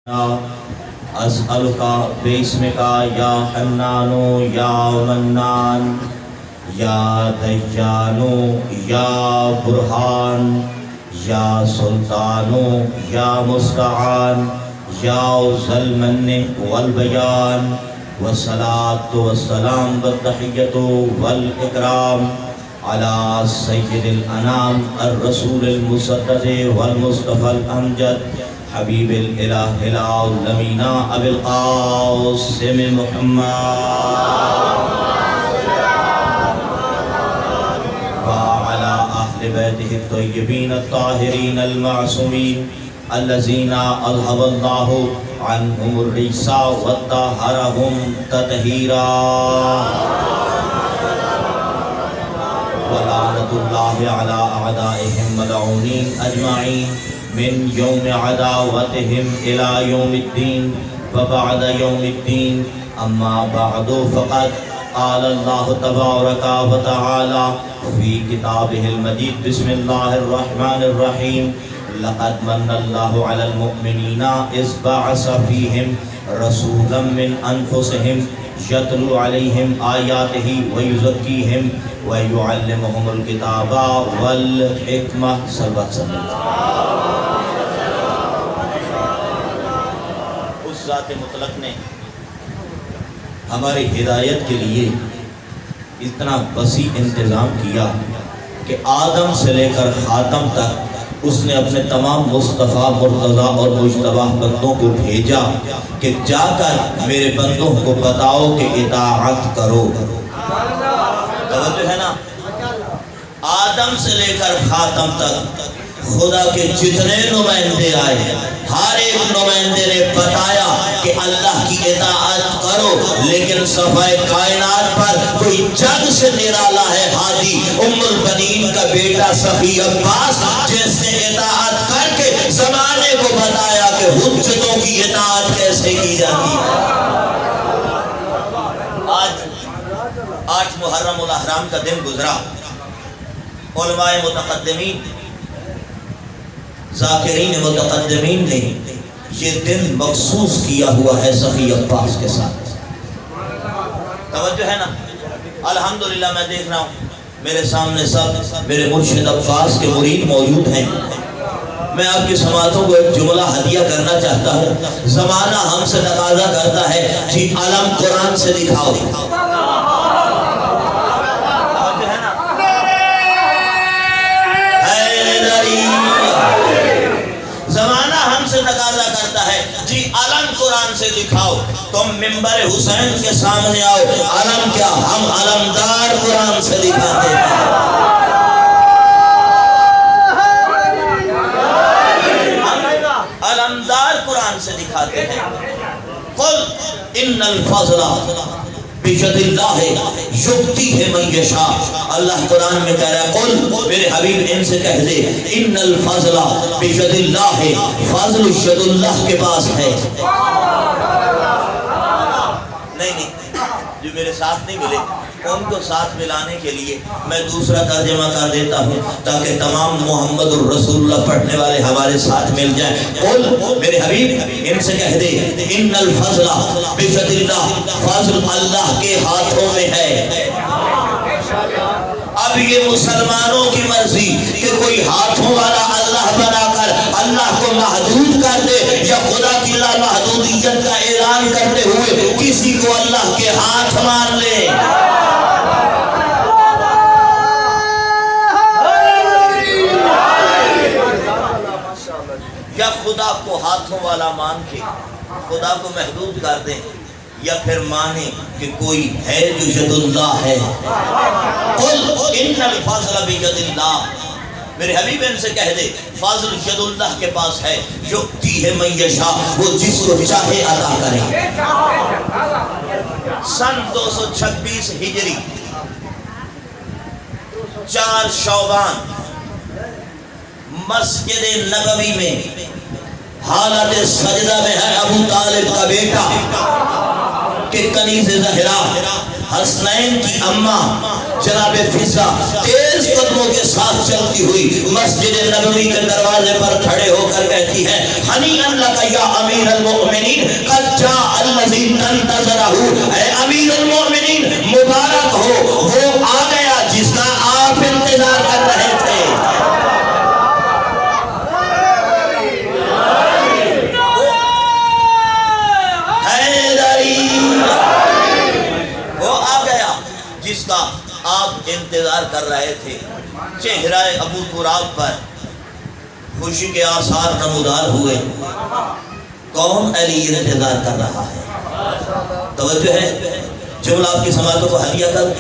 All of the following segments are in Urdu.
اسألک باسمک یا حنان یا منان یا دیان یا برہان یا سلطان یا مستعان یا ذا المن والبیان والصلاة والسلام والتحیۃ والاکرام علی سید الانام الرسول المصدق والمصطفى الامجد حبیب الالہ العالمین ابی القاسم محمد وعلى اہل بیتہ الطیبین الطاہرین المعصومین الذین اذهب اللہ عنہم الرجس وطہرہم تطہیرا ولعنۃ اللہ علی اعدائہم ملعونین اجمعین من یوم عداوتهم الى یوم الدین وبعد یوم الدین اما بعد فقد قال اللہ تبارک و تعالی فی کتابہ المجید بسم اللہ الرحمن الرحیم لقد من اللہ علی المؤمنین اذ بعث فیہم رسولا من انفسہم یتلو علیہم آیاتہ ویزکیہم ویعلمہم الکتاب والحکمہ صلی اللہ ذات مطلق نے ہماری ہدایت کے لیے اتنا وسیع انتظام کیا کہ آدم سے لے کر خاتم تک اس نے اپنے تمام مصطفیٰ مرتضیٰ اور مجتبیٰ بندوں کو بھیجا کہ جا کر میرے بندوں کو بتاؤ کہ اطاعت کرو. توجہ ہے نا؟ آدم سے لے کر خاتم تک خدا کے جتنے نمائندے آئے ہر ایک نمائندے نے بتایا کہ اللہ کی اطاعت کرو، لیکن صفحہ کائنات پر کوئی جگ سے نرالا ہے ہادی ام البنین کا بیٹا صفی عباس، جس نے اطاعت کر کے زمانے کو بتایا کہ حجتوں کی اطاعت کیسے کی جاتی ہے. آج 8 محرم الاحرام کا دن گزرا. علماء متقدمین ذاکرین متقدمین نے یہ دن مخصوص کیا ہوا ہے صفی عباس کے ساتھ. توجہ ہے نا؟ الحمدللہ میں دیکھ رہا ہوں میرے سامنے سب میرے مرشد عباس کے مرید موجود ہیں. میں آپ کی سماعتوں کو ایک جملہ ہدیہ کرنا چاہتا ہوں. زمانہ ہم سے تقاضا کرتا ہے جی علم قرآن سے دکھاؤ. زمانہ ہم سے تقاضا کرتا ہے جی علم قرآن سے دکھاؤ. تم منبر حسین کے سامنے آؤ. علم کیا، ہم علمدار قرآن سے دکھاتے ہیں. علمدار قرآن سے دکھاتے ہیں. قل ان الفضل بید اللہ یؤتیہ من یشاء. اللہ قرآن میں کہہ رہا ہے قل میرے حبیب ان سے کہہ دے ان الفضل بید اللہ، فضل ید اللہ کے پاس ہے. نہیں جو میرے ساتھ نہیں ملے ان کو ساتھ ملانے کے لیے میں دوسرا ترجمہ کر دیتا ہوں تاکہ تمام محمد الرسول اللہ پڑھنے والے ہمارے ساتھ مل جائیں. قل میرے حبیب ان سے کہہ دے ان الفضل بید اللہ، فضل اللہ کے ہاتھوں میں ہے. اب یہ مسلمانوں کی مرضی کہ کوئی ہاتھوں والا اللہ بنا کر اللہ کو محدود کر دے یا خدا کی لامحدودیت کا اعلان کرتے ہوئے کسی کو اللہ کے ہاتھ مان لے. یا خدا کو ہاتھوں والا مان کے خدا کو محدود کر دیں، یا پھر مانے کہ کوئی ہے جو ید اللہ ہے. قل ان الفضل بید اللہ، میرے حبیب ان سے کہہ دے فضل ید اللہ کے پاس ہے. یؤتیہ من یشاء، وہ جس کو چاہے عطا کرے. سن 226 ہجری 4 شعبان مسجد نبوی میں حالت سجدہ میں ہے ابو طالب کا بیٹا کہ کنیز زہرا حسنین کی اماں جناب فضا تیز قدموں کے ساتھ چلتی ہوئی مسجد نبوی کے دروازے پر کھڑے ہو کر کہتی ہے ہنیئا لک یا امیر المؤمنین قد جاء الذی تنتظرہ، اے امیر المؤمنین مبارک ہو، وہ آ گیا جس کا آپ انتظار کر رہے تھے۔ وہ آ گیا جس کا آپ انتظار کر رہے تھے۔ چہرہ ابو تراب پر خوشی کے آثار نمودار ہوئے۔ کون علی انتظار کر رہا ہے؟ توجہ ہے، جملہ آپ کی سماعتوں کو ہدیہ کر،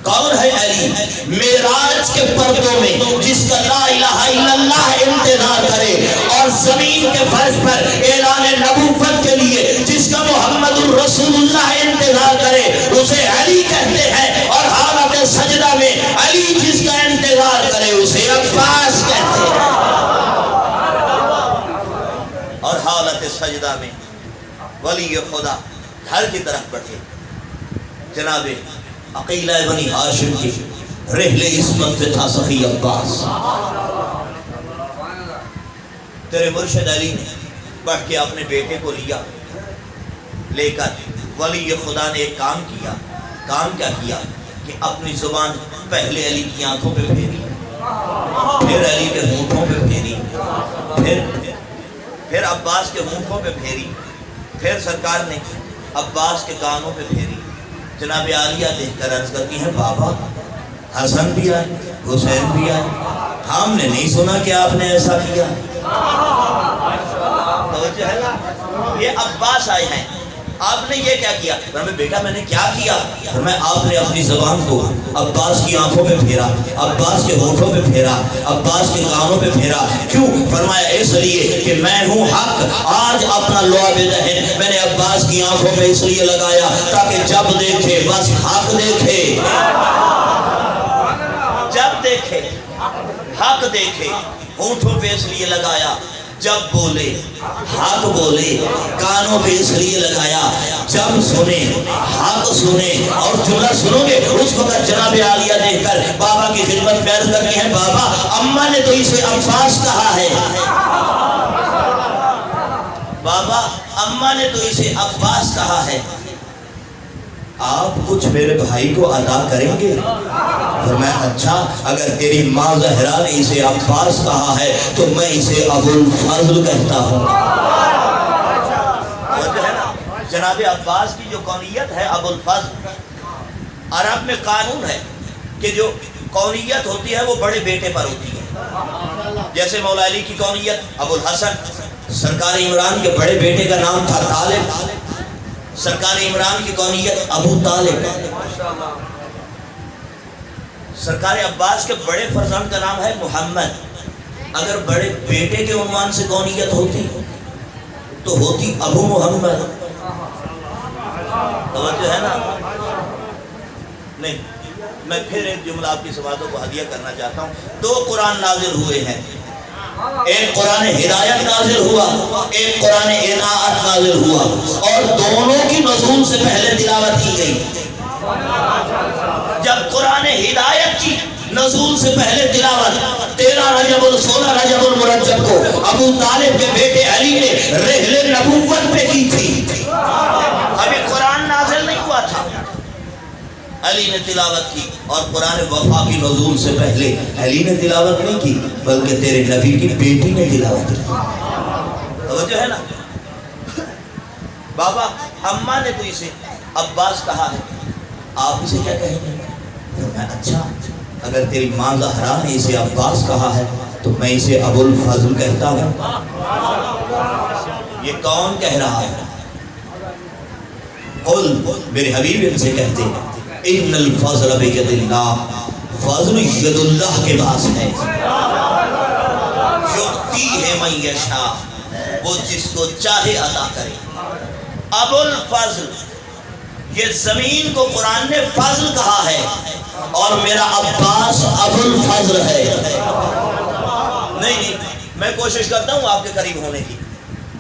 کون ہے علی؟ معراج کے پردوں میں جس کا لا الہ الا اللہ انتظار کرے اور زمین کے فرش پر اعلان نبوت کے لیے جس کا محمد الرسول اللہ انتظار کرے اسے علی کہتے ہیں، اور حالت سجدہ میں علی جس کا انتظار کرے اسے عباس کہتے ہیں، اور حالت سجدہ میں ولی خدا گھر کی طرف بڑھے۔ جناب عقیلہ بنی ہاشم کی رحل عصمت پہ تھا سخی عباس۔ تیرے مرشد علی نے بڑھ کے اپنے بیٹے کو لیا، لے کر ولی خدا نے ایک کام کیا۔ کام کیا کیا کہ اپنی زبان پہلے علی کی آنکھوں پہ پھیری، پھر علی کے ہونٹوں پہ پھیری، پھر عباس کے ہونٹوں پہ پھیری، پھر سرکار نے عباس کے کانوں پہ پھیری۔ جناب عالیہ دیکھ کر عرض کرتی ہیں بابا حسن بھی آئے، حسین بھی آئے، ہم نے نہیں سنا کہ آپ نے ایسا کیا۔ توجہ ہے نا، یہ عباس آئے ہیں، آپ نے یہ کیا کیا؟ فرمایا بیٹا میں نے کیا کیا؟ فرمایا آپ نے اپنی زبان کو عباس کی آنکھوں پہ پھیرا، عباس کے ہونٹوں پہ پھیرا، عباس کے کانوں پہ پھیرا۔ کیوں؟ فرمایا اس لیے کہ میں ہوں حق، آج اپنا لعب ذہن میں نے عباس کی آنکھوں پہ اس لیے لگایا تاکہ جب دیکھے بس حق دیکھے، جب دیکھے حق دیکھے۔ ہونٹوں پہ اس لیے لگایا جب بولے حق بولے، کانوں پہ اس لیے لگایا جب سنے حق سنے۔ اور جملہ سنو گے اس وقت جناب عالیہ دیکھ کر بابا کی خدمت میں عرض کرتی ہیں بابا اماں نے تو اسے عباس کہا ہے، بابا اماں نے تو اسے عباس کہا ہے، آپ کچھ میرے بھائی کو عطا کریں گے؟ فرمایا اچھا اگر تیری ماں زہرا نے اسے عباس کہا ہے تو میں اسے ابو الفضل کہتا ہوں۔ ہے نا جناب عباس کی جو کونیت ہے ابو الفضل، عرب میں قانون ہے کہ جو کونیت ہوتی ہے وہ بڑے بیٹے پر ہوتی ہے۔ جیسے مولا علی کی کونیت ابو الحسن، سرکار عمران کے بڑے بیٹے کا نام تھا طالب، سرکار عمران کی کونیت ابو طالب۔ سرکار عباس کے بڑے فرزند کا نام ہے محمد، اگر بڑے بیٹے کے عنوان سے کونیت ہوتی تو ہوتی ابو محمد۔ توجہ ہے نا؟ نہیں، میں پھر ایک جملہ آپ کی سماعتوں کو ہدیہ کرنا چاہتا ہوں۔ دو قرآن نازل ہوئے ہیں، ایک قرآن ہدایت نازل ہوا، ایک قرآن اناعت نازل ہوا، اور دونوں کی نزول سے پہلے تلاوت کی گئی۔ جب قرآن ہدایت کی نزول سے پہلے تلاوت 13 رجب 16 رجب المرجب کو ابو طالب کے بیٹے علی نے رحل نبوت پہ کی تھی، ابھی قرآن نازل نہیں ہوا تھا، علی نے تلاوت کی، اور قرآن وفا کی نزول سے پہلے علی نے تلاوت نہیں کی بلکہ تیرے نبی کی بیٹی نے تلاوت کی۔ توجہ ہے نا؟ بابا اماں نے تو اسے عباس کہا ہے، آپ اسے کیا کہیں گے؟ فرمایا اچھا اگر تیری ماں زہرا نے اسے عباس کہا ہے تو میں اسے ابو الفضل کہتا ہوں۔ یہ کون کہہ رہا ہے؟ قل، میرے حبیب ان سے کہتے ان الفضل بید اللہ، فضل ید اللہ کے پاس ہے، یؤتی ہے من یشاء، وہ جس کو چاہے عطا کرے۔ ابو الفضل، یہ زمین کو قرآن نے فضل کہا ہے، اور میرا عباس ابو الفضل ہے۔ نہیں، میں کوشش کرتا ہوں آپ کے قریب ہونے کی،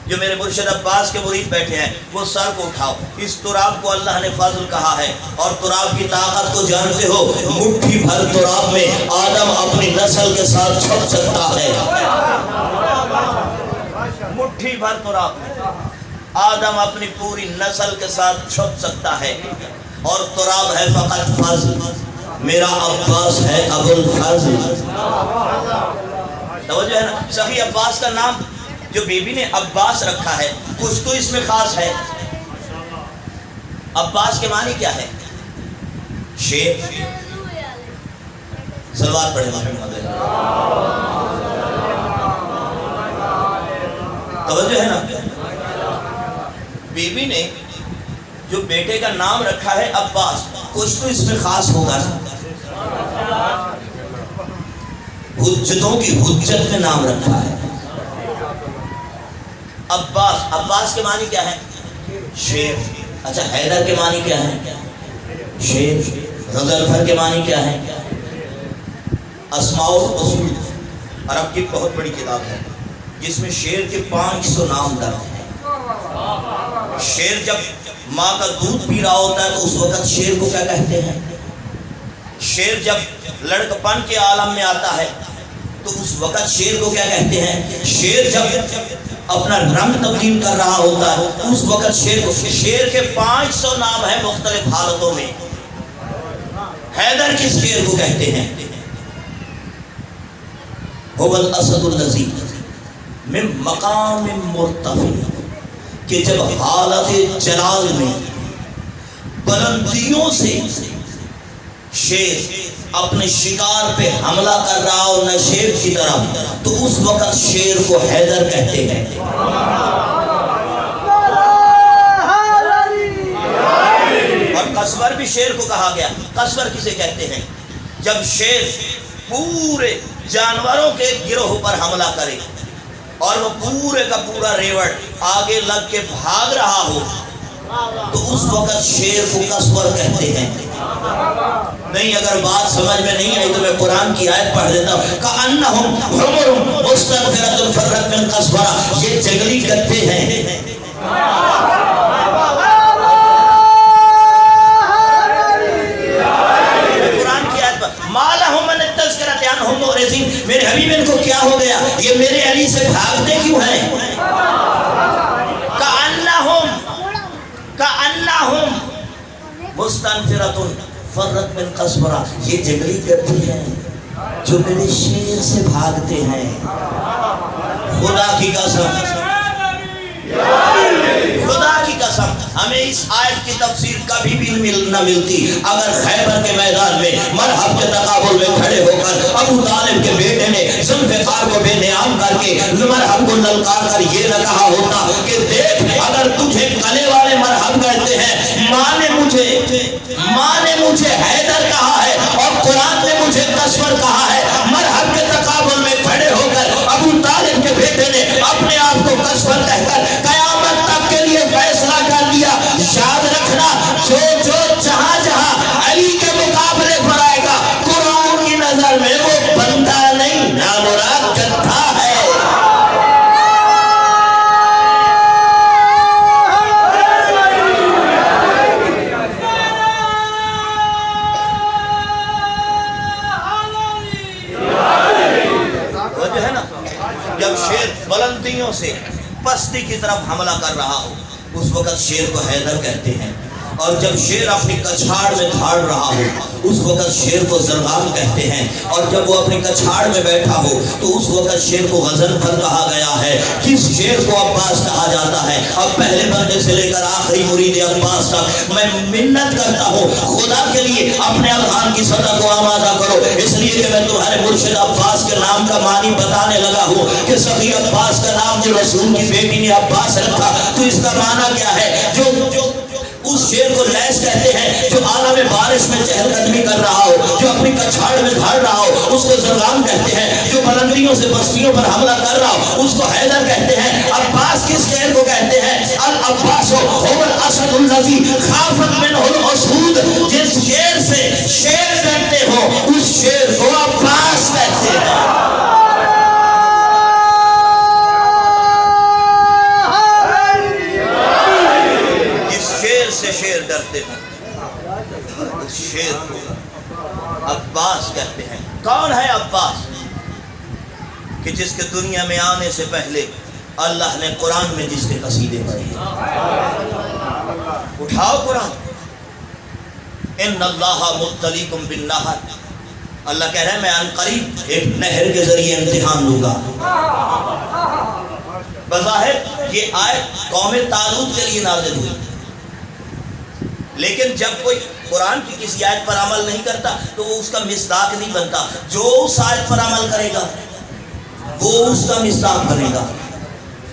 جو میرے مرشد عباس کے مرید بیٹھے ہیں وہ سر کو اٹھاؤ. اس تراب کو اللہ نے فضل کہا ہے اور تراب کی طاقت کو جانتے ہو. مٹھی بھر تراب میں آدم اپنی نسل کے ساتھ چھپ سکتا ہے. مٹھی بھر تراب میں آدم اپنی پوری نسل کے ساتھ چھپ سکتا ہے. اور تراب ہے فقط فضل. میرا عباس ہے ابو الفضل. توجہ ہے نا. سخی عباس کا نام جو بی بی نے عباس رکھا ہے کچھ تو اس میں خاص ہے. عباس کے معنی کیا ہے؟ شیر. صلوات پڑھیں محمد. توجہ ہے نا. بی بی نے جو بیٹے کا نام رکھا ہے عباس کچھ تو اس میں خاص ہوگا نا. حجتوں کی حجت میں نام رکھا ہے عباس. عباس کے معنی کیا ہے؟ شیر. اچھا حیدر کے معنی کیا ہے؟ شیر. غضنفر کے معنی کیا ہے؟ اسماء الاصول. عرب کی بہت بڑی کتاب ہے جس میں شیر کے 500 نام درج ہیں. شیر جب ماں کا دودھ پی رہا ہوتا ہے تو اس وقت شیر کو کیا کہتے ہیں؟ شیر جب لڑکپن کے عالم میں آتا ہے تو اس وقت شیر کو کیا کہتے ہیں؟ شیر جب اپنا رنگ تبدیل کر رہا ہوتا ہے اس وقت شیر کو. شیر کے 500 نام ہیں مختلف حالتوں میں. حیدر کس شیر کو کہتے ہیں؟ هو الاسد الذی من مقام مرتفع. کہ جب حالت جلال میں بلندیوں سے شیر اپنے شکار پہ حملہ کر رہا ہو نشیب کی طرف تو اس وقت شیر کو حیدر کہتے ہیں. اور قصور بھی شیر کو کہا گیا. قصور کسے کہتے ہیں؟ جب شیر پورے جانوروں کے گروہ پر حملہ کرے اور وہ پورے کا پورا ریوڑ آگے لگ کے بھاگ رہا ہو تو اس وقت شیر کو قصور کہتے ہیں. نہیں اگر بات سمجھ میں نہیں آئی تو میں قرآن کی آیت پڑھ دیتا ہوں. کأنہم حمر مستنفرۃ فرت من قصورہ. یہ جنگلی گدھے ہیں. قرآن کی آیت پر ما لہم من التذکرۃ عنہم معرضین. میرے حبیب ان کو کیا ہو گیا؟ یہ میرے علی سے بھاگتے کیوں ہیں؟ کأنہم مستنفرۃ فرت من قصورہ. یہ جنگلی گدھے ہیں جو میرے شیر سے بھاگتے ہیں. خدا کی قسم خدا کی قسم ہمیں اس آیت کی تفسیر کبھی بھی نہ ملتی اگر خیبر کے میدان میں مرحب کے تقابل میں کھڑے ہو کر ابو طالب کے بیٹے نے ذوالفقار کو بے نیام کر کے مرحب کو للکار کر یہ نہ کہا ہوتا کہ دیکھ اگر تجھے گلے والے مرحب کہتے ہیں ماں نے مجھے حیدر کہا ہے اور قرآن نے مجھے قصور کہا ہے. مرحب کے تقابل میں کھڑے ہو کر ابو طالب کے بیٹے نے اپنے آپ کو قصور کہہ کر قیامت تک کے لیے فیصلہ کر دیا. یاد رکھنا جو جہاں جہاں علی کے مقابلے پر آئے گا قرآن کی نظر میں وہ بندہ نہیں نامراد گدھا ہے. جب شیر بلندیوں سے پستی کی طرف حملہ کر رہا ہو اس وقت شیر کو حیدر کہتے ہیں. اور جب شیر اپنی کچھاڑ میں دھاڑ رہا ہو اس وقت شیر کو زرغام کہتے ہیں. اور جب وہ اپنی کچھاڑ میں بیٹھا ہو تو اس وقت شیر کو غضنفر کہا گیا ہے. کس شیر کو عباس کہا جاتا ہے؟ اب پہلے بندے سے لے کر آخری مرید عباس تک میں منت کرتا ہوں خدا کے لیے اپنے اذہان کی سطح کو آمادہ کرو. اس لیے کہ میں تمہارے مرشد عباس کے نام کا معنی بتانے لگا ہوں کہ سخی عباس کا نام جو رسول کی بیٹی نے عباس رکھا تو اس کا معنی کیا ہے؟ جو اس شیر کو لیس کہتے ہیں جو عالم بارش میں چہل قدمی کر رہا ہو جو اپنی کچھاڑ میں دھاڑ رہا ہو اس کو زرغام کہتے ہیں. جو بلندیوں سے بستیوں پر حملہ کر رہا ہو اس کو حیدر کہتے ہیں. عباس کس شیر کو کہتے ہیں؟ العباس هو الاسد الذی خافت منه الاسود. جس شیر سے شیر کہتے ہو اس شیر کو عباس کہتے ہیں. کہتے ہیں اس شیر کو عباس کہتے ہیں. کون ہے عباس؟ کہ جس کے دنیا میں آنے سے پہلے اللہ نے قرآن میں جس کے قصیدے پڑھے. اٹھاؤ قرآن. ان اللہ مبتلیکم بالنہر، اللہ کہہ رہا ہے میں ان قریب ایک نہر کے ذریعے امتحان لوں گا. بظاہر یہ آیت قوم طالوت کے لیے نازل ہوئی، لیکن جب کوئی قرآن کی کسی آیت پر عمل نہیں کرتا تو وہ اس کا مصداق نہیں بنتا. جو اس آیت پر عمل کرے گا وہ اس کا مصداق بنے گا.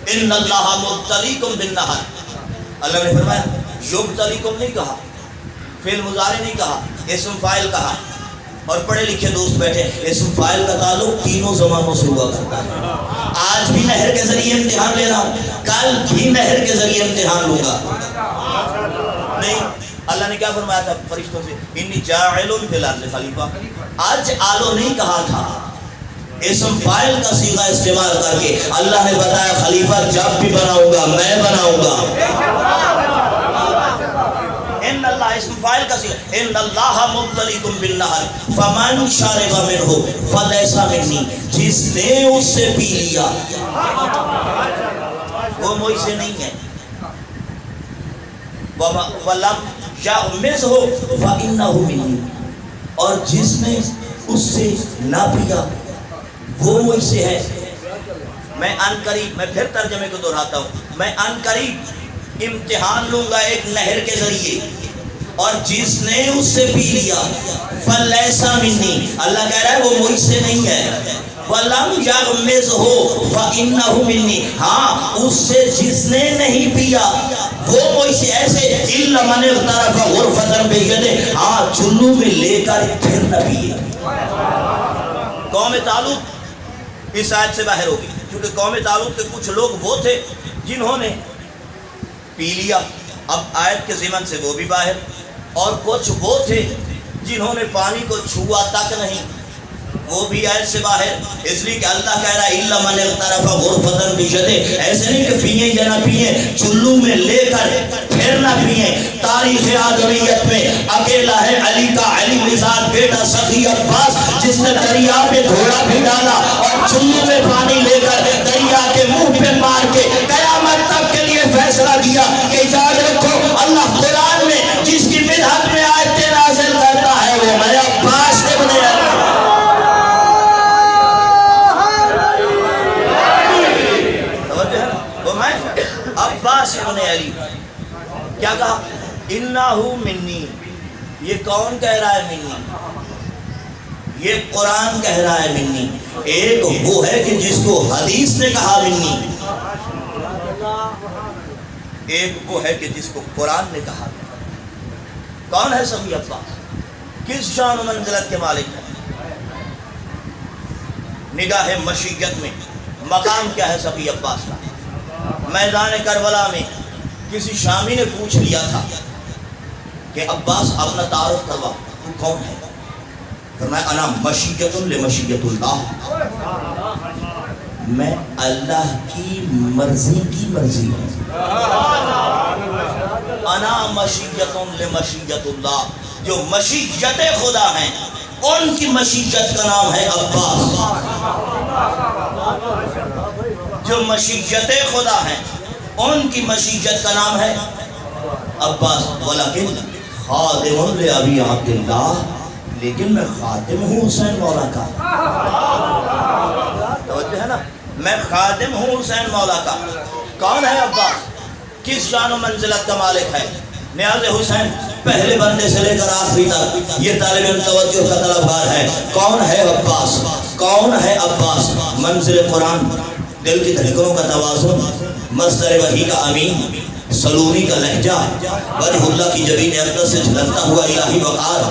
ان اللہ مبتلیکم بالنہر، اللہ نے فرمایا یبتلیکم نہیں کہا، فعل مضارع نہیں کہا، اسم فاعل کہا. اور پڑھے لکھے دوست بیٹھے، اسم فاعل کا تعلق تینوں زمانوں سے ہوا کرتا ہے. آج بھی نہر کے ذریعے امتحان لے رہا ہوں، کل بھی نہر کے ذریعے امتحان لوں گا. نہیں، اللہ نے کیا فرمایا تھا فرشتوں سے؟ انی جاعل فی الارض خلیفہ. آج آلو نہیں کہا تھا، اسم فاعل کا صیغہ استعمال کر کے اللہ نے بتایا خلیفہ جب بھی بناؤں گا میں بناؤں گا. ان اللہ اسم فاعل کا صیغہ، ان اللہ مبتلیکم بالنہر فمن شرب منہ فلیس منی، جس نے اس سے پی لیا وہ مجھ سے نہیں ہے. وَلَمْ يَغْمِزْهُ فَإِنَّهُ مِنِّي، اور جس نے اس سے نہ پیا وہ مجھ سے ہے. میں ان قریب، میں پھر ترجمے کو دہراتا ہوں، میں ان قریب امتحان لوں گا ایک نہر کے ذریعے، اور جس نے اس سے پی لیا فَلَيْسَ مِنِّي، اللہ کہہ رہا ہے وہ مجھ سے نہیں ہے. وَلَمْ يَغْمِزْهُ فَإِنَّهُ مِنِّي، ہاں اس سے جس نے نہیں پیا وہ مجھ سے. ایسے إِلَّا مَنِ اغْتَرَفَ غُرْفَةً بِيَدِهِ، ہاں چلو میں لے کر پھر نہ پیے. قوم طالوت اس آیت سے باہر ہوگی، کیونکہ قوم طالوت کے کچھ لوگ وہ تھے جنہوں نے پی لیا، اب آیت کے ضمن سے وہ بھی باہر. اور کچھ وہ تھے جنہوں نے پانی کو چھوا تک نہیں، وہ بھی آیت سے باہر. اس لیے کہ اللہ کہہ رہا ہے اِلَّا مَنِ اغْتَرَفَ غُرْفَةً بِيَدِهِ، ایسے نہیں کہ پیئیں یا نہ پیئیں، چلو میں لے کر پھر نہ پیئیں. تاریخ آدمیت میں اکیلا ہے علی کا علم ذات بیٹا سخی عباس، جس نے دریا پہ گھوڑا بھی ڈالا اور چلو میں پانی لے کر دریا کے منہ پہ مار کے قیامت تک کے لیے فیصلہ کیا کہ یاد رکھو اللہ قرآن میں جس کی مدحت میں آیتیں نازل کرتا ہے وہ میں عباس ابن علی. عباس ابن علی کیا کہا؟ انہو منی. یہ کون کہہ رہا ہے منی؟ یہ قرآن کہہ رہا ہے منی. ایک وہ ہے کہ جس کو حدیث نے کہا منی، ایک وہ ہے کہ جس کو قرآن نے کہا. کون ہے سخی عباس؟ کس شان و منزلت کے مالک ہے؟ نگاہ مشیت میں مقام کیا ہے سخی عباس کا؟ میدان کربلا میں کسی شامی نے پوچھ لیا تھا کہ عباس اپنا تعارف کروا، تو کون ہے؟ فرمایا انا مشیت لمشیت اللہ، میں اللہ کی مرضی کی مرضی ہوں. انا مشیت لمشیت اللہ، جو مشیت خدا ہیں ان کی مشیت کا نام ہے عباس. جو مشیت خدا ہیں ان کی مشیت کا نام ہے عباس. ولیکن خادم لابی عبداللہ، لیکن میں خادم ہوں حسین مولا کا. توجہ ہے نا، میں خادم ہوں حسین مولا کا. کون ہے عباس؟ کس شان و منزلت کا مالک ہے؟ نیاز حسین پہلے بندے سے لے کر آخری تک یہ طالب علم توجہ کا طلبگار ہے. کون ہے عباس؟ کون ہے عباس؟ منزل قرآن، دل کی دھڑکنوں کا توازن، مصدر وحی کا امین، سلومی کا لہجہ، وجہ اللہ کی جبین اقدس سے جھلکتا ہوا الہی وقار،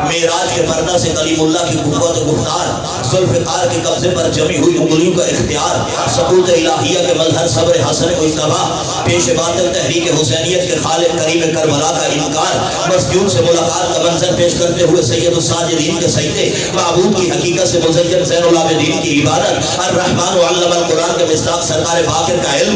معراج کے پردہ سے کلیم اللہ کی قوت و گفتار، ذوالفقار کے قبضے پر جمی ہوئی انگلیوں کا اختیار، ثبوت الہیہ کے مظہر صبر حسن مجتبیٰ، پیش باطل تحریک حسینیت کے خالق کریم کربلا کا انکار، مسجون سے ملاقات کا منظر پیش کرتے ہوئے سید الساجدین کے سجدے، معبود کی حقیقت سے مزین زین العابدین کی عبادت، الرحمن علم القرآن کے مصداق سرکار باقر کا علم،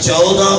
14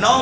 9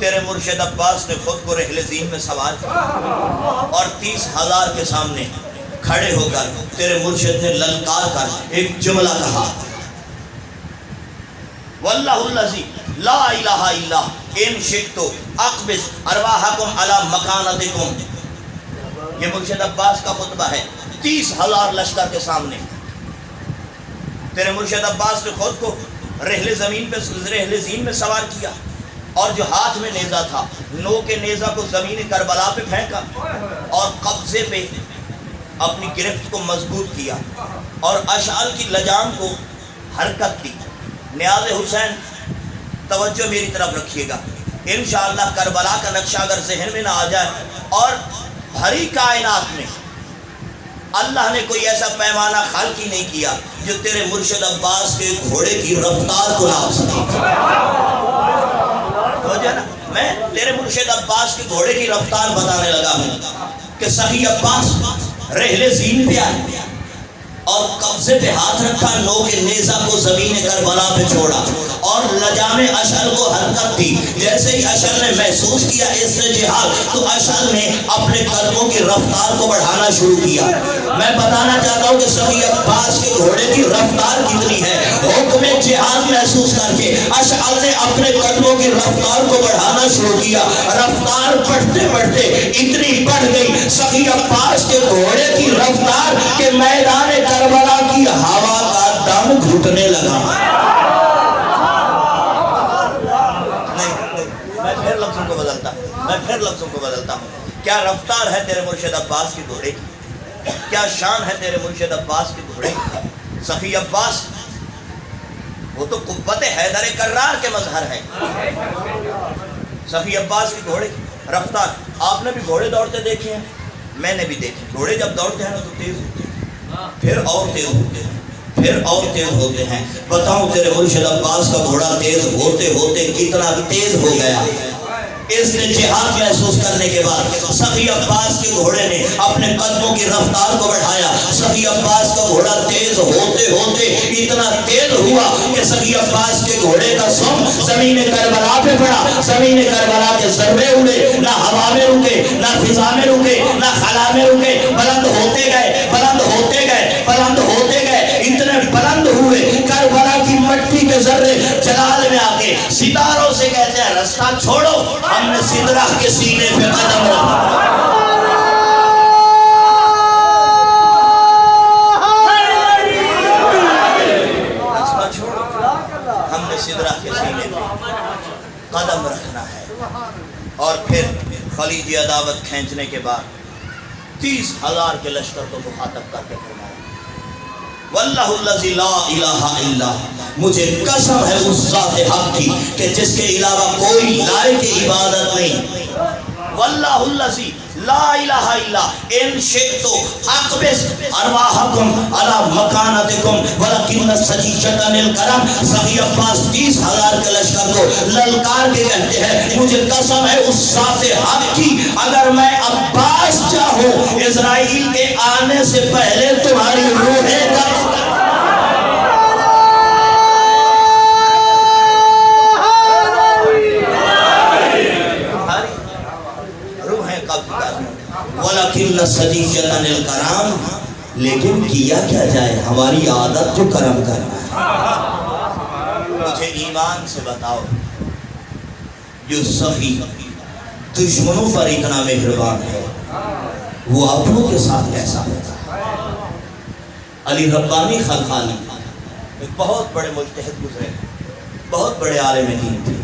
تیرے مرشد عباس نے خود کو رحل زین میں سوار کیا اور 30,000 کے سامنے کھڑے ہو کر تیرے مرشد نے للکار کر ایک جملہ کہا، واللہ الذی لا الہ الا ان شئت اقبض ارواحکم علی مکانتکم۔ یہ مرشد عباس کا خطبہ ہے 30,000 لشکر کے سامنے۔ تیرے مرشد عباس نے خود کو رحل زین میں سوار کیا اور جو ہاتھ میں نیزہ تھا، نو کے نیزہ کو زمین کربلا پہ پھینکا اور قبضے پہ اپنی گرفت کو مضبوط کیا اور اشعل کی لجام کو حرکت دی۔ نیاز حسین توجہ میری طرف رکھیے گا، انشاءاللہ کربلا کا نقشہ اگر ذہن میں نہ آ جائے اور بھری کائنات میں اللہ نے کوئی ایسا پیمانہ خلق ہی نہیں کیا جو تیرے مرشد عباس کے گھوڑے کی رفتار کو ناپ سکے۔ میں تیرے مرشد عباس کے گھوڑے کی رفتار بتانے لگا ہوں کہ سخی عباس رحل زین پہ آئے اور قبضے پہ ہاتھ رکھا، نو کے نیزہ کو زمین کربلا پہ چھوڑا اور لجام اشعل کو حرکت دی۔ جیسے ہی اشعل نے محسوس کیا اس نے جہاد، تو اشعل نے اپنے قدموں کی رفتار کو بڑھانا شروع کیا۔ میں بتانا چاہتا ہوں کہ سخی عباس کے گھوڑے کی رفتار کتنی ہے۔ حکم جہاد محسوس کر کے اشعل نے اپنے قدموں کی رفتار کو بڑھانا شروع کیا۔ رفتار بڑھتے بڑھتے اتنی بڑھ گئی سخی عباس کے گھوڑے کی رفتار کہ میدان کربلا کی ہوا کا دم گھٹنے لگا۔ میں پھر لفظوں کو بدلتا ہوں، کیا رفتار ہے تیرے مرشد عباس کے گھوڑے کی، کیا شان ہے تیرے مرشد عباس کے گھوڑے کی۔ سخی عباس وہ تو قوت حیدر کرار کے مظہر ہے۔ سخی عباس کے گھوڑے کی رفتار، آپ نے بھی گھوڑے دوڑتے دیکھے ہیں، میں نے بھی دیکھے۔ گھوڑے جب دوڑتے ہیں نا تو تیز ہوتے ہیں، پھر اور تیز ہوتے ہیں، پھر اور تیز ہوتے ہیں۔ بتاؤں تیرے مرشد عباس کا گھوڑا تیز ہوتے ہوتے کتنا تیز ہو گیا۔ اس نے جہاد محسوس کرنے کے بعد سخی عباس کے گھوڑے نے اپنے قدموں کی رفتار کو بڑھایا۔ سخی عباس کا گھوڑا تیز ہوتے ہوتے اتنا تیز ہوا کہ سخی عباس کے گھوڑے کا سم زمین کربلا پہ پڑا۔ زمین کربلا کے ذرے اڑے، نہ ہوا میں رکے، نہ فضا میں رکے، نہ خلا میں رکے، بلند ہوتے گئے، بلند ہوتے گئے، بلند ہوتے گئے، اتنے بلند ہوئے کربلا کی مٹی کے ذرے جلال میں آ کے ستاروں سے کہتے ہیں رستہ چھوڑو، ہم نے سدرہ کے سینے پہ قدم رکھا۔ ہم نے سدرہ کے سینے پہ قدم رکھنا ہے۔ اور پھر خلیجی عداوت کھینچنے کے بعد 30,000 کے لشکر کو مخاطب کر کے فرمایا، واللہ الذی لا الہ الا، مجھے قسم ہے اس ذات حق کی کہ جس کے علاوہ کوئی لائق عبادت نہیں۔ واللہ الذی لا الہ الا ان شئت اقبض ارواحکم علی مکانتکم ولکن سجیشتن الکرم۔ سخی عباس 30,000 کے لشکر کو للکار کے کہتے ہیں، مجھے قسم ہے اس ذات حق کی اگر میں عباس چاہوں اسرائیل کے آنے سے پہلے تمہاری روحیں وَلَكِنَّ سَجِيَّةً الْكَرَامِ، لیکن کیا کیا جائے، ہماری عادت جو کرم کرنا ہے۔ مجھے ایمان سے بتاؤ جو سخی دشمنوں پر اتنا مہربان ہے وہ اپنوں کے ساتھ کیسا ہوتا ہے۔ علی ربانی خلخانی ایک بہت بڑے مجتہد گزرے، بہت بڑے عالم دین تھے۔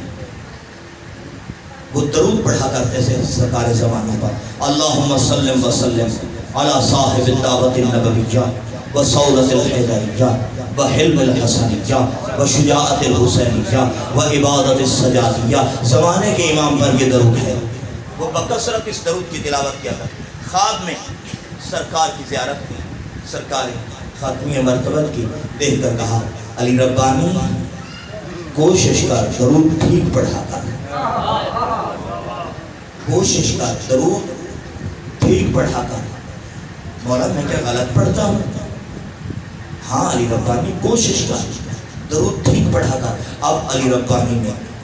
وہ درود پڑھا کرتے تھے سرکار زمانوں پر، اللہم صلی وسلم علی صاحب الدعوت النبویہ وصولت الحیدریہ وحلم الحسنیہ وشجاعت الحسینیہ وعبادت السجادیہ۔ زمانے کے امام پر یہ درود ہے۔ وہ بکثرت اس درود کی تلاوت کیا کرتے۔ خواب میں سرکار کی زیارت کی، سرکار خاتمی مرتبت کی، دیکھ کر کہا علی ربانی کوشش کر درود ٹھیک پڑھا کر، کوشش کر درود ٹھیک پڑھا کر۔ مولا میں کیا غلط پڑھتا ہوں؟ ہاں علی ربانی کوشش کر درود ٹھیک پڑھا کر۔ اب علی ربانی نے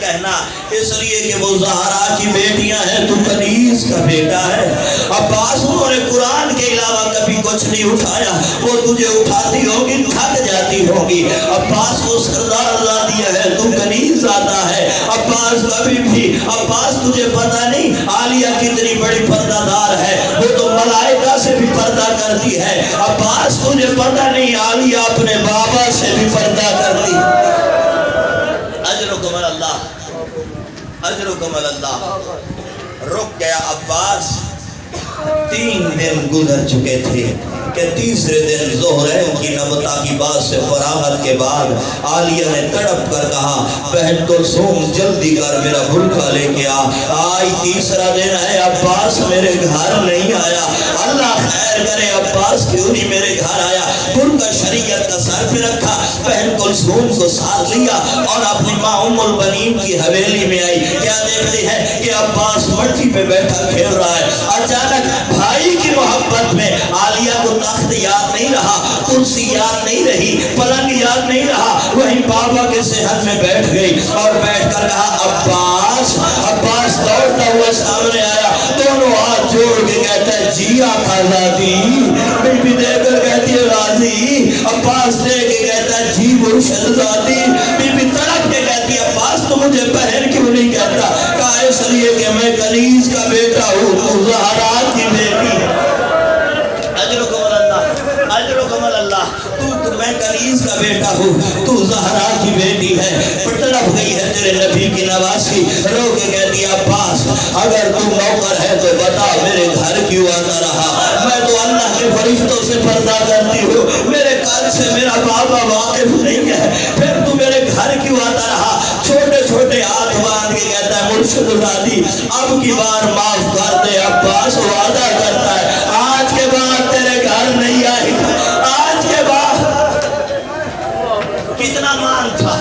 کہنا، اس لیے کہ وہ زہرا کی بیٹیاں ہیں، تو کنیز کا بیٹا ہے۔ عباس انہوں نے قرآن کے علاوہ کبھی کچھ نہیں اٹھایا، وہ تجھے اٹھاتی ہوگی تھک جاتی ہوگی۔ عباس کو سردار لا دیا ہے، تو کنیز آتا ہے۔ عباس کبھی بھی، عباس تجھے پتہ نہیں عالیہ کتنی بڑی پردہ دار ہے، وہ تو ملائکہ سے بھی پردہ کرتی ہے۔ عباس تجھے پتہ نہیں عالیہ اپنے بابا سے بھی پردہ کرتی ہے۔ اجرکم اللہ، اجرکم اللہ۔ رک گیا عباس۔ 3 دن گزر چکے تھے کہ تیسرے دن زہرین کی نبتا کی بات سے فراغت کے بعد عالیہ نے تڑپ کر کہا بہن کلثوم جلدی کر میرا برقع لے کے آئی 3را دن ہے عباس میرے گھر نہیں آیا، اللہ خیر کرے عباس کیوں نہیں میرے گھر آیا۔ برقع شریعت کا سر پہ رکھا، بہن کلثوم کو ساتھ لیا اور اپنی ماں ام البنین کی حویلی میں آئی۔ کیا دیکھتی ہے کہ عباس مٹی پہ بیٹھا کھیل رہا ہے۔ اچانک بھائی کی محبت میں عالیہ کو تخت یاد نہیں رہا، کرسی یاد نہیں رہی، پلنگ یاد نہیں رہا، وہیں بابا کے صحن میں بیٹھ گئی اور بیٹھ کر کہا عباس۔ عباس دوڑتا ہوا سامنے آیا، دونوں ہاتھ جوڑ کے کہتا ہے جی آقا زادی۔ بی بی دے کر کہتی ہے غازی۔ عباس دے کے کہتا ہے جی مرشد زادی۔ بی بی تڑپ کے کہتی ہے عباس تو مجھے بہن کیوں نہیں کہتا؟ کہا اس لیے کہ میں کنیز کا بیٹا ہوں، تو زہرا کی بیٹی ہے۔ اجرکم اللہ، اجرکم اللہ۔ تو میں کنیز کا بیٹا ہوں، تو زہرا کی بیٹی ہے۔ تڑپ گئی ہے تیرے نبی کی نواسی، رو کے کہتی ہے عباس اگر تو نوکر ہے تو بتا میرے گھر کیوں آتا رہا؟ میں تو اللہ کے فرشتوں سے پردہ کرتی ہوں، میرے کل سے میرا بابا واقف نہیں ہے، پھر تو میرے گھر کیوں آتا رہا؟ چھوٹے چھوٹے ہاتھ باندھ کے کہتا ہے مرشد زادی اب کی بار معاف کر دے۔ عباس وعدہ کرتا ہے آج کے بعد تیرے گھر نہیں آئے گا، آج کے بعد۔ کتنا مان تھا،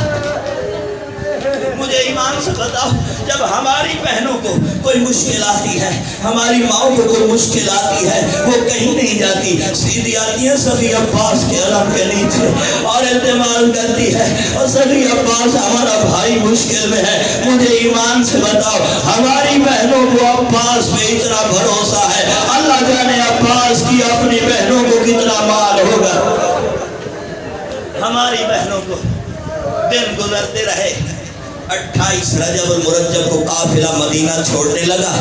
مجھے ایمان سے بتاؤ، جب ہماری بہنوں کو کوئی مشکل آتی ہے، ہماری ماؤں کو کوئی مشکل آتی ہے، وہ کہیں نہیں جاتی، سیدھی آتی ہے سبھی عباس کے علم کے نیچے اور التماس کرتی ہے اور سبھی عباس ہمارا بھائی مشکل میں ہے۔ مجھے ایمان سے بتاؤ ہماری بہنوں کو عباس پہ اتنا بھروسہ ہے، اللہ جانے عباس کی اپنی بہنوں کو کتنا مال ہوگا۔ ہماری بہنوں کو دن گزرتے رہے، 28 رجب المرجب کو قافلہ مدینہ چھوڑنے لگا۔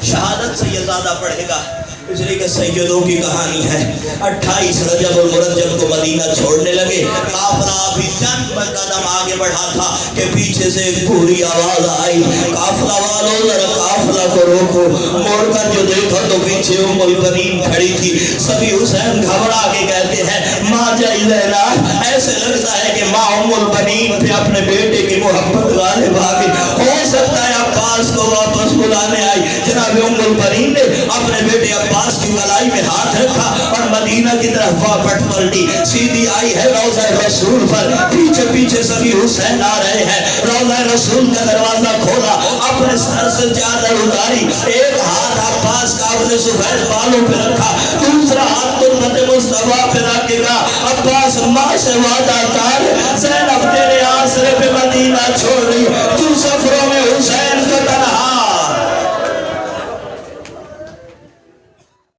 شہادت سے یہ زیادہ پڑھے گا اس لیے کہ سیدوں کی کہانی ہے۔ 28 رجب المرجب کو مدینہ چھوڑنے لگے، قافلہ ابھی چند قدم آگے بڑھا تھا کہ پیچھے سے ایک بری آواز آئی قافلہ والوں ذرا قافلہ کو روکو۔ موڑ کر جو دیکھا تو پیچھے ام البنین کھڑی تھی۔ سبھی حسین گھبرا کے کہتے ہیں ماں جائی زہرا، ایسے لگتا ہے کہ ماں ام البنین پہ اپنے بیٹے کی محبت غالب آ گئی، ہو سکتا ہے عباس کو واپس بلانے آئی۔ جناب ام البنین نے اپنے بیٹے عباس کی گلائی میں ہاتھ رکھا اور مدینہ کی طرف واپس پلٹی، سیدھی آئی ہے روضہ رسول پر، پیچھے پیچھے سبھی حسین آ رہے ہیں۔ روضہ رسول کا دروازہ کھولا، اپنے سر سے چادر اتاری، ایک ہاتھ عباس کا اپنے سفید بالوں پہ رکھا، دوسرا ہاتھ تربت مصطفیٰ پہ رکھ کے کہا عباس ماں سے وعدہ کر زینب تیرے آسرے پہ